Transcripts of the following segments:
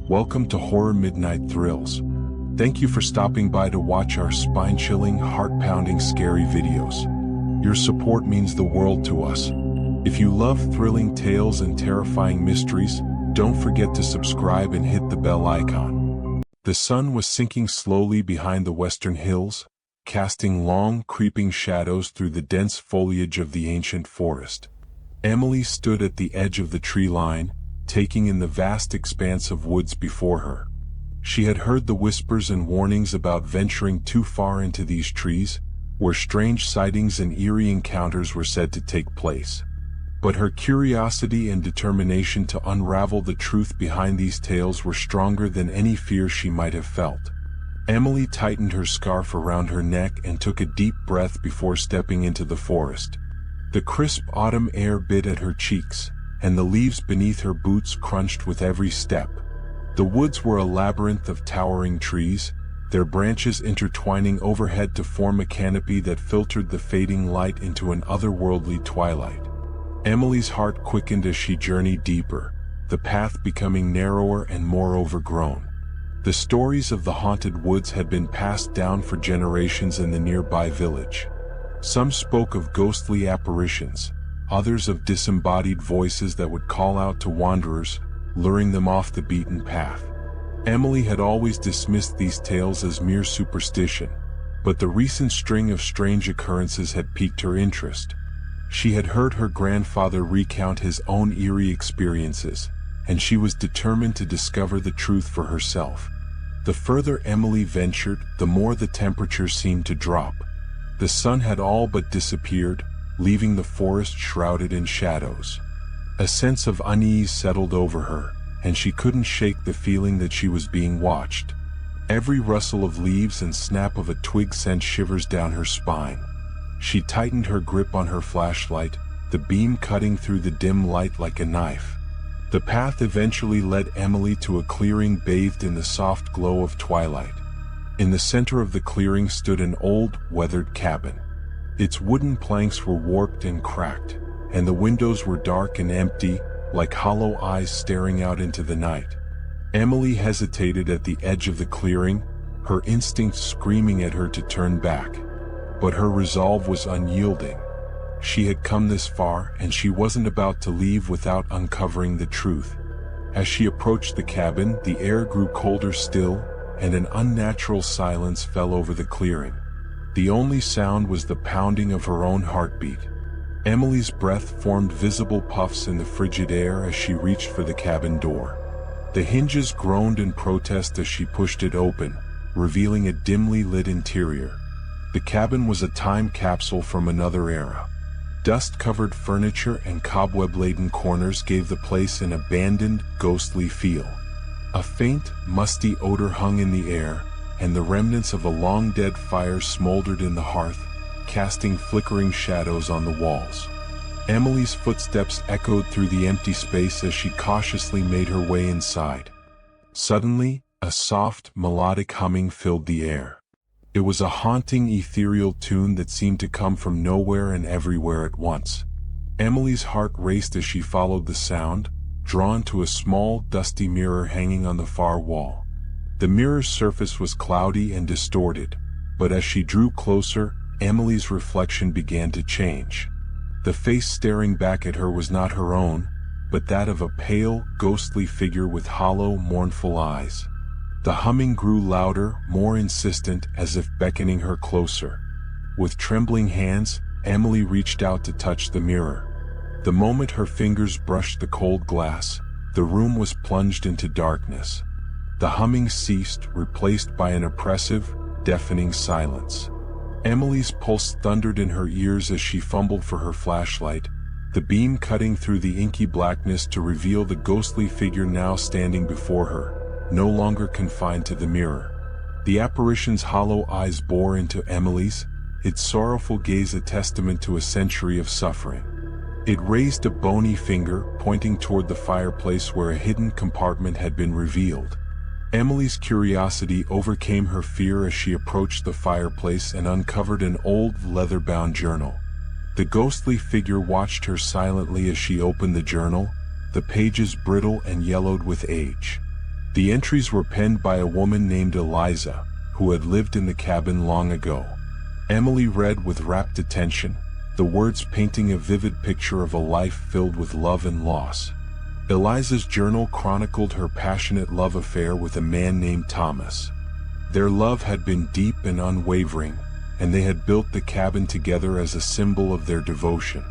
Welcome to Horror Midnight Thrills. Thank you for stopping by to watch our spine-chilling, heart-pounding, scary videos. Your support means the world to us. If you love thrilling tales and terrifying mysteries, don't forget to subscribe and hit the bell icon. The sun was sinking slowly behind the western hills, casting long, creeping shadows through the dense foliage of the ancient forest. Emily stood at the edge of the tree line, taking in the vast expanse of woods before her. She had heard the whispers and warnings about venturing too far into these trees, where strange sightings and eerie encounters were said to take place. But her curiosity and determination to unravel the truth behind these tales were stronger than any fear she might have felt. Emily tightened her scarf around her neck and took a deep breath before stepping into the forest. The crisp autumn air bit at her cheeks, and the leaves beneath her boots crunched with every step. The woods were a labyrinth of towering trees, their branches intertwining overhead to form a canopy that filtered the fading light into an otherworldly twilight. Emily's heart quickened as she journeyed deeper, the path becoming narrower and more overgrown. The stories of the haunted woods had been passed down for generations in the nearby village. Some spoke of ghostly apparitions, others of disembodied voices that would call out to wanderers, luring them off the beaten path. Emily had always dismissed these tales as mere superstition, but the recent string of strange occurrences had piqued her interest. She had heard her grandfather recount his own eerie experiences, and she was determined to discover the truth for herself. The further Emily ventured, the more the temperature seemed to drop. The sun had all but disappeared, leaving the forest shrouded in shadows. A sense of unease settled over her, and she couldn't shake the feeling that she was being watched. Every rustle of leaves and snap of a twig sent shivers down her spine. She tightened her grip on her flashlight, the beam cutting through the dim light like a knife. The path eventually led Emily to a clearing bathed in the soft glow of twilight. In the center of the clearing stood an old, weathered cabin. Its wooden planks were warped and cracked, and the windows were dark and empty, like hollow eyes staring out into the night. Emily hesitated at the edge of the clearing, her instincts screaming at her to turn back. But her resolve was unyielding. She had come this far, and she wasn't about to leave without uncovering the truth. As she approached the cabin, the air grew colder still, and an unnatural silence fell over the clearing. The only sound was the pounding of her own heartbeat. Emily's breath formed visible puffs in the frigid air as she reached for the cabin door. The hinges groaned in protest as she pushed it open, revealing a dimly lit interior. The cabin was a time capsule from another era. Dust-covered furniture and cobweb-laden corners gave the place an abandoned, ghostly feel. A faint, musty odor hung in the air, and the remnants of a long-dead fire smoldered in the hearth, casting flickering shadows on the walls. Emily's footsteps echoed through the empty space as she cautiously made her way inside. Suddenly, a soft, melodic humming filled the air. It was a haunting, ethereal tune that seemed to come from nowhere and everywhere at once. Emily's heart raced as she followed the sound, drawn to a small, dusty mirror hanging on the far wall. The mirror's surface was cloudy and distorted, but as she drew closer, Emily's reflection began to change. The face staring back at her was not her own, but that of a pale, ghostly figure with hollow, mournful eyes. The humming grew louder, more insistent, as if beckoning her closer. With trembling hands, Emily reached out to touch the mirror. The moment her fingers brushed the cold glass, the room was plunged into darkness. The humming ceased, replaced by an oppressive, deafening silence. Emily's pulse thundered in her ears as she fumbled for her flashlight, the beam cutting through the inky blackness to reveal the ghostly figure now standing before her, no longer confined to the mirror. The apparition's hollow eyes bored into Emily's, its sorrowful gaze a testament to a century of suffering. It raised a bony finger, pointing toward the fireplace where a hidden compartment had been revealed. Emily's curiosity overcame her fear as she approached the fireplace and uncovered an old, leather-bound journal. The ghostly figure watched her silently as she opened the journal, the pages brittle and yellowed with age. The entries were penned by a woman named Eliza, who had lived in the cabin long ago. Emily read with rapt attention, the words painting a vivid picture of a life filled with love and loss. Eliza's journal chronicled her passionate love affair with a man named Thomas. Their love had been deep and unwavering, and they had built the cabin together as a symbol of their devotion.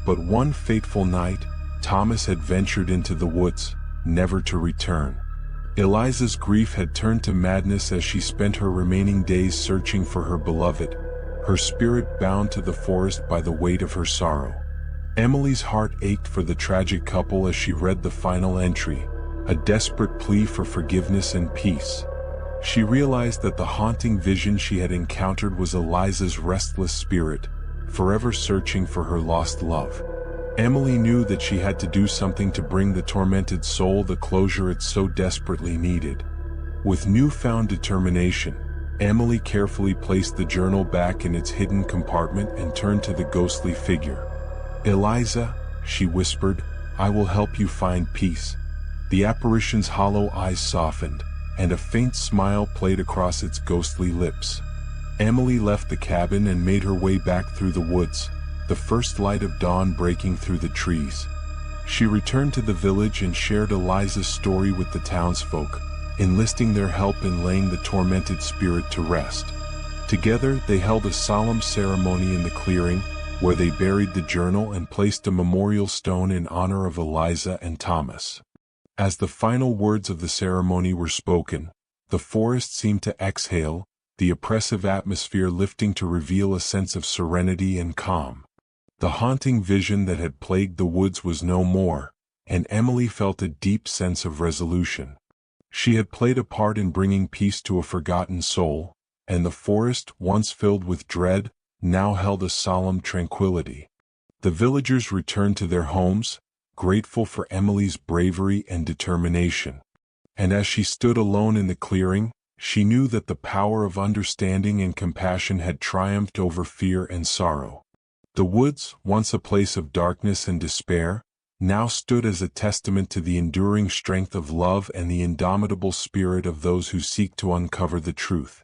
But one fateful night, Thomas had ventured into the woods, never to return. Eliza's grief had turned to madness as she spent her remaining days searching for her beloved, her spirit bound to the forest by the weight of her sorrow. Emily's heart ached for the tragic couple as she read the final entry, a desperate plea for forgiveness and peace. She realized that the haunting vision she had encountered was Eliza's restless spirit, forever searching for her lost love. Emily knew that she had to do something to bring the tormented soul the closure it so desperately needed. With newfound determination, Emily carefully placed the journal back in its hidden compartment and turned to the ghostly figure. "Eliza," she whispered, "I will help you find peace." The apparition's hollow eyes softened, and a faint smile played across its ghostly lips. Emily left the cabin and made her way back through the woods, the first light of dawn breaking through the trees. She returned to the village and shared Eliza's story with the townsfolk, enlisting their help in laying the tormented spirit to rest. Together, they held a solemn ceremony in the clearing, where they buried the journal and placed a memorial stone in honor of Eliza and Thomas. As the final words of the ceremony were spoken, the forest seemed to exhale, the oppressive atmosphere lifting to reveal a sense of serenity and calm. The haunting vision that had plagued the woods was no more, and Emily felt a deep sense of resolution. She had played a part in bringing peace to a forgotten soul, and the forest, once filled with dread, now held a solemn tranquility. The villagers returned to their homes, grateful for Emily's bravery and determination. And as she stood alone in the clearing, she knew that the power of understanding and compassion had triumphed over fear and sorrow. The woods, once a place of darkness and despair, now stood as a testament to the enduring strength of love and the indomitable spirit of those who seek to uncover the truth.